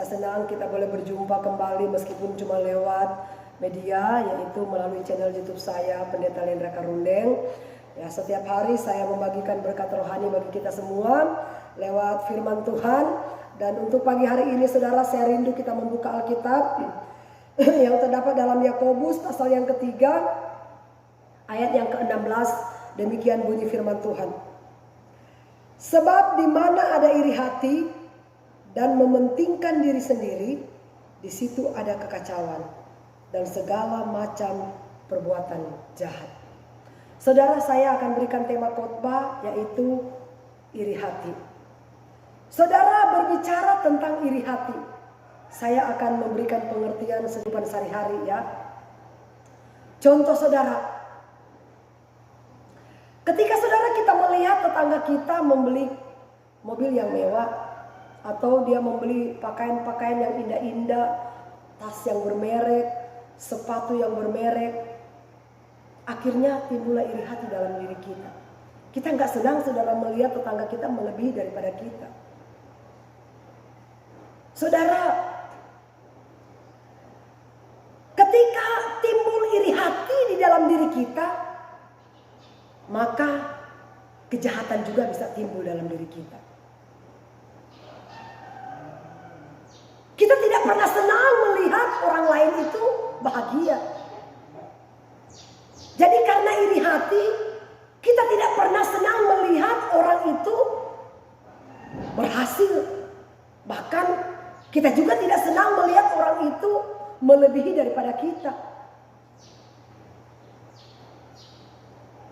senang kita boleh berjumpa kembali meskipun cuma lewat media, yaitu melalui channel YouTube saya, Pendeta Lendra Karundeng. Ya, setiap hari saya membagikan berkat rohani bagi kita semua lewat firman Tuhan. Dan untuk pagi hari ini saudara, saya rindu kita membuka Alkitab yang terdapat dalam Yakobus pasal yang ketiga ayat yang ke-16. Demikian bunyi firman Tuhan. Sebab di mana ada iri hati dan mementingkan diri sendiri, di situ ada kekacauan dan segala macam perbuatan jahat. Saudara, saya akan berikan tema khotbah yaitu iri hati. Saudara, berbicara tentang iri hati, saya akan memberikan pengertian kehidupan sehari-hari ya. Contoh saudara, ketika saudara kita melihat tetangga kita membeli mobil yang mewah, atau dia membeli pakaian-pakaian yang indah-indah, tas yang bermerek, sepatu yang bermerek, akhirnya timbullah iri hati dalam diri kita. Kita nggak senang saudara melihat tetangga kita melebihi daripada kita. Saudara, ketika timbul iri hati di dalam diri kita, maka kejahatan juga bisa timbul dalam diri kita. Kita tidak pernah senang melihat orang lain itu bahagia. Jadi karena iri hati, kita tidak pernah senang melihat orang itu berhasil. Bahkan kita juga tidak senang melihat orang itu melebihi daripada kita.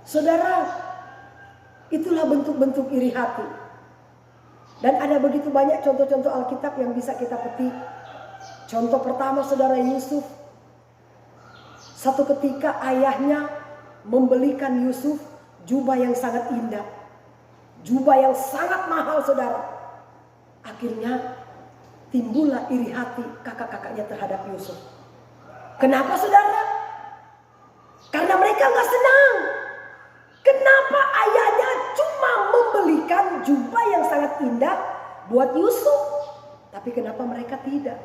Saudara, itulah bentuk-bentuk iri hati. Dan ada begitu banyak contoh-contoh Alkitab yang bisa kita petik. Contoh pertama saudara, Yusuf. Satu ketika ayahnya membelikan Yusuf jubah yang sangat indah. Jubah yang sangat mahal saudara. Akhirnya timbullah iri hati kakak-kakaknya terhadap Yusuf. Kenapa saudara? Karena mereka gak senang. Kenapa ayahnya cuma membelikan jubah yang sangat indah buat Yusuf, tapi kenapa mereka tidak?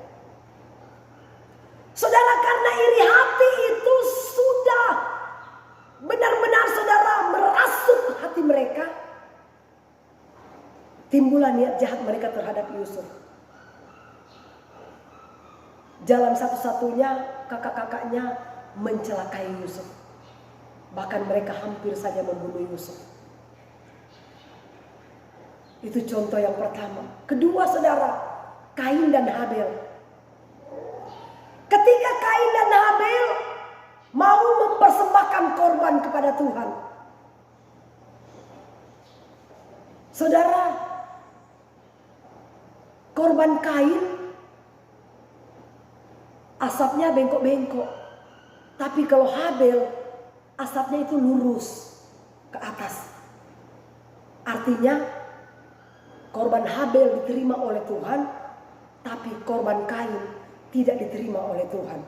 Saudara, karena iri hati itu sudah benar-benar saudara merasuk hati mereka, timbullah niat jahat mereka terhadap Yusuf. Jalan satu-satunya kakak-kakaknya mencelakai Yusuf. Bahkan mereka hampir saja membunuh Yusuf. Itu contoh yang pertama. Kedua saudara, Kain dan Habel. Ketika Kain dan Habel mau mempersembahkan korban kepada Tuhan, saudara, korban Kain asapnya bengkok-bengkok. Tapi kalau Habel asapnya itu lurus ke atas. Artinya korban Habel diterima oleh Tuhan, tapi korban Kain tidak diterima oleh Tuhan.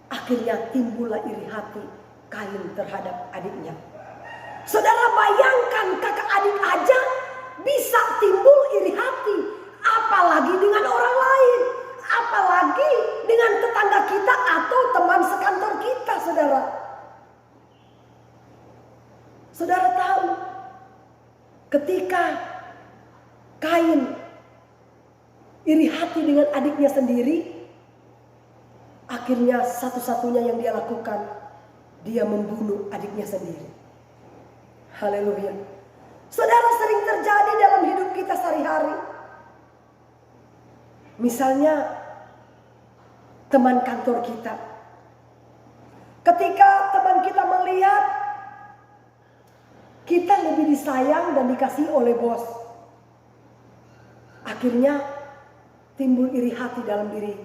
Akhirnya timbullah iri hati Kain terhadap adiknya. Saudara, bayangkan kakak adik aja bisa timbul iri hati, apalagi dengan orang lain, apalagi dengan tetangga kita atau teman sekantor kita, saudara. Saudara tahu, ketika Kain iri hati dengan adiknya sendiri, akhirnya satu-satunya yang dia lakukan, dia membunuh adiknya sendiri. Haleluya. Saudara, sering terjadi dalam hidup kita sehari-hari. Misalnya teman kantor kita. Ketika teman kita melihat kita lebih disayang dan dikasihi oleh bos, akhirnya timbul iri hati dalam diri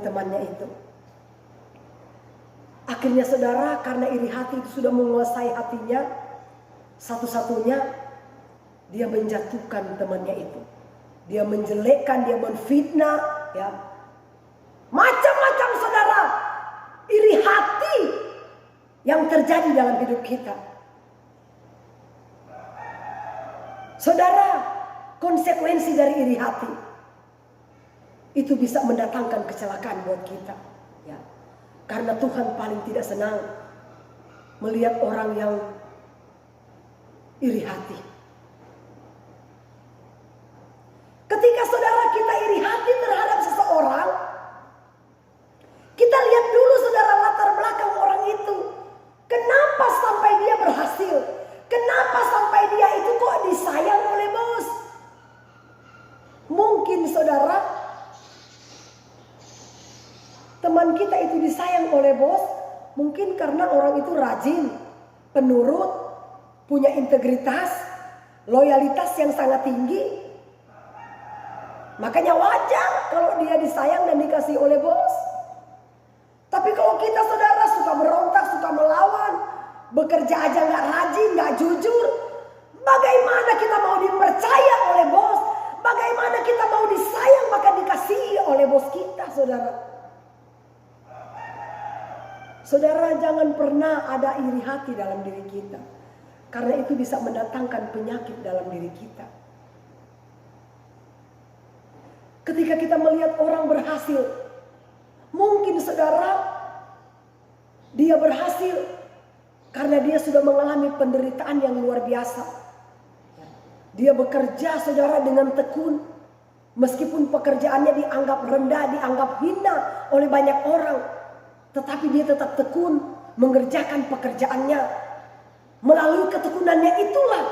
temannya itu. Akhirnya saudara, karena iri hati itu sudah menguasai hatinya, satu-satunya dia menjatuhkan temannya itu. Dia menjelekkan, dia menfitnah, ya. Macam-macam saudara, iri hati yang terjadi dalam hidup kita. Saudara, konsekuensi dari iri hati. itu bisa mendatangkan kecelakaan buat kita. Ya. Karena Tuhan paling tidak senang melihat orang yang iri hati. Ketika saudara kita iri hati terhadap seseorang, kita lihat dulu saudara latar belakang orang itu. Kenapa sampai dia berhasil? Kenapa sampai dia itu kok disayang oleh bos? Mungkin saudara, teman kita itu disayang oleh bos, mungkin karena orang itu rajin, penurut, punya integritas, loyalitas yang sangat tinggi. Makanya wajar kalau dia disayang dan dikasih oleh bos. Tapi kalau kita saudara suka berontak, suka melawan, bekerja aja nggak rajin, nggak jujur, bagaimana kita mau dipercaya oleh bos? Bagaimana kita mau disayang bahkan dikasihi oleh bos kita, saudara? Saudara, jangan pernah ada iri hati dalam diri kita, karena itu bisa mendatangkan penyakit dalam diri kita. Ketika kita melihat orang berhasil, mungkin saudara, dia berhasil karena dia sudah mengalami penderitaan yang luar biasa. Dia bekerja saudara dengan tekun, meskipun pekerjaannya dianggap rendah, dianggap hina oleh banyak orang, tetapi dia tetap tekun mengerjakan pekerjaannya. Melalui ketekunannya itulah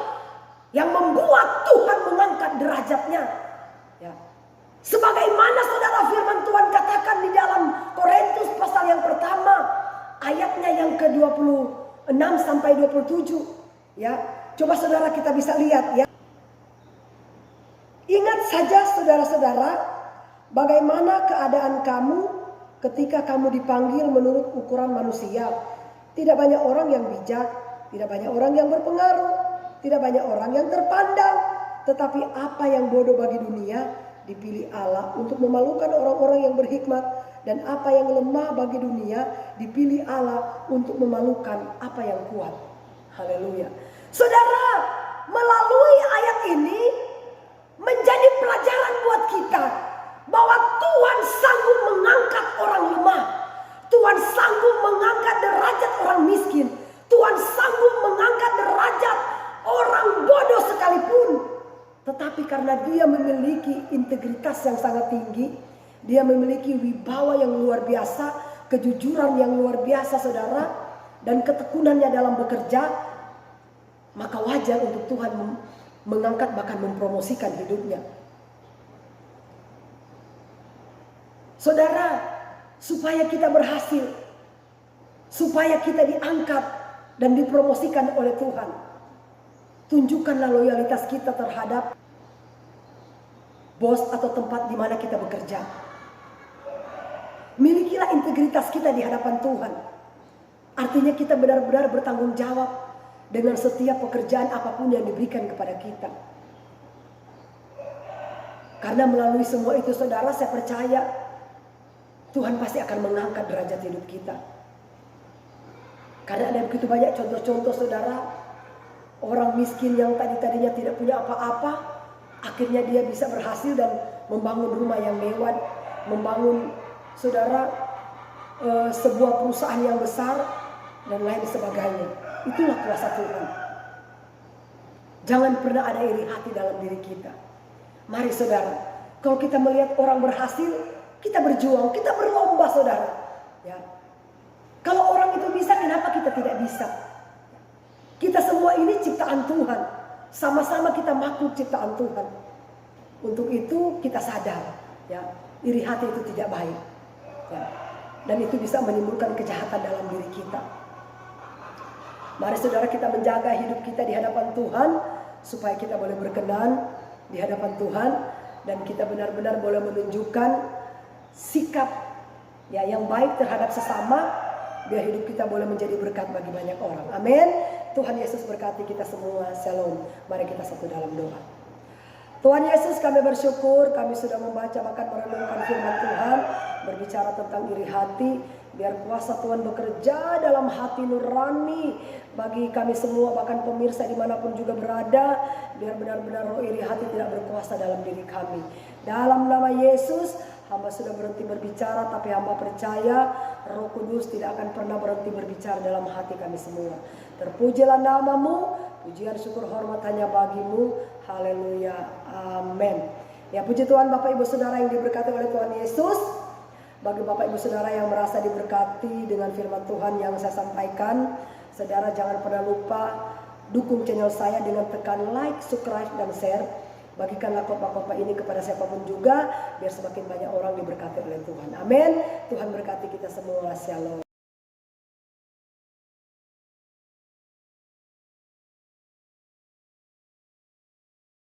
yang membuat Tuhan mengangkat derajatnya. Ya. Sebagaimana saudara firman Tuhan katakan di dalam Korintus pasal yang pertama, ayatnya yang ke-26 sampai 27. Ya, coba saudara kita bisa lihat ya. Ingat saja saudara-saudara, bagaimana keadaan kamu ketika kamu dipanggil menurut ukuran manusia. Tidak banyak orang yang bijak, tidak banyak orang yang berpengaruh, tidak banyak orang yang terpandang. Tetapi apa yang bodoh bagi dunia dipilih Allah untuk memalukan orang-orang yang berhikmat, dan apa yang lemah bagi dunia dipilih Allah untuk memalukan apa yang kuat. Haleluya. Saudara, melalui ayat ini menjadi pelajaran buat kita bahwa Tuhan sanggup mengangkat orang lemah. Tuhan sanggup mengangkat derajat orang miskin. Tuhan sanggup mengangkat derajat orang bodoh sekalipun. Tetapi karena dia memiliki integritas yang sangat tinggi, dia memiliki wibawa yang luar biasa, kejujuran yang luar biasa saudara, dan ketekunannya dalam bekerja, maka wajar untuk Tuhan mengangkat bahkan mempromosikan hidupnya. Saudara, supaya kita berhasil, supaya kita diangkat dan dipromosikan oleh Tuhan, tunjukkanlah loyalitas kita terhadap bos atau tempat di mana kita bekerja. Milikilah integritas kita di hadapan Tuhan. Artinya kita benar-benar bertanggung jawab dengan setiap pekerjaan apapun yang diberikan kepada kita. Karena melalui semua itu saudara, saya percaya Tuhan pasti akan mengangkat derajat hidup kita. Karena ada begitu banyak contoh-contoh saudara, orang miskin yang tadinya tidak punya apa-apa, akhirnya dia bisa berhasil dan membangun rumah yang mewah, membangun saudara sebuah perusahaan yang besar dan lain sebagainya. Itulah kuasa Tuhan. Jangan pernah ada iri hati dalam diri kita. Mari saudara, kalau kita melihat orang berhasil, kita berjuang, kita berlomba saudara. Ya. Kalau orang itu bisa, kenapa kita tidak bisa? Kita semua ini ciptaan Tuhan. Sama-sama kita makhluk ciptaan Tuhan. Untuk itu kita sadar, ya, iri hati itu tidak baik. Ya. Dan itu bisa menimbulkan kejahatan dalam diri kita. Mari saudara, kita menjaga hidup kita di hadapan Tuhan, supaya kita boleh berkenan di hadapan Tuhan, dan kita benar-benar boleh menunjukkan sikap ya yang baik terhadap sesama, biar hidup kita boleh menjadi berkat bagi banyak orang. Amin. Tuhan Yesus berkati kita semua. Shalom. Mari kita satu dalam doa. Tuhan Yesus, kami bersyukur kami sudah membaca bahkan merenungkan firman Tuhan, berbicara tentang iri hati. Biar kuasa Tuhan bekerja dalam hati nurani bagi kami semua, bahkan pemirsa dimanapun juga berada. Biar benar-benar roh iri hati tidak berkuasa dalam diri kami. Dalam nama Yesus, Hamba sudah berhenti berbicara, tapi hamba percaya Roh Kudus tidak akan pernah berhenti berbicara dalam hati kami semua. Terpujilah namamu, pujian syukur hormat hanya bagimu. Haleluya, amin. Ya, puji Tuhan Bapak Ibu Saudara yang diberkati oleh Tuhan Yesus. Bagi Bapak Ibu Saudara yang merasa diberkati dengan firman Tuhan yang saya sampaikan, saudara jangan pernah lupa dukung channel saya dengan tekan like, subscribe, dan share. Bagikanlah khotbah-khotbah ini kepada siapapun juga, biar semakin banyak orang diberkati oleh Tuhan. Amin. Tuhan berkati kita semua. Shalom.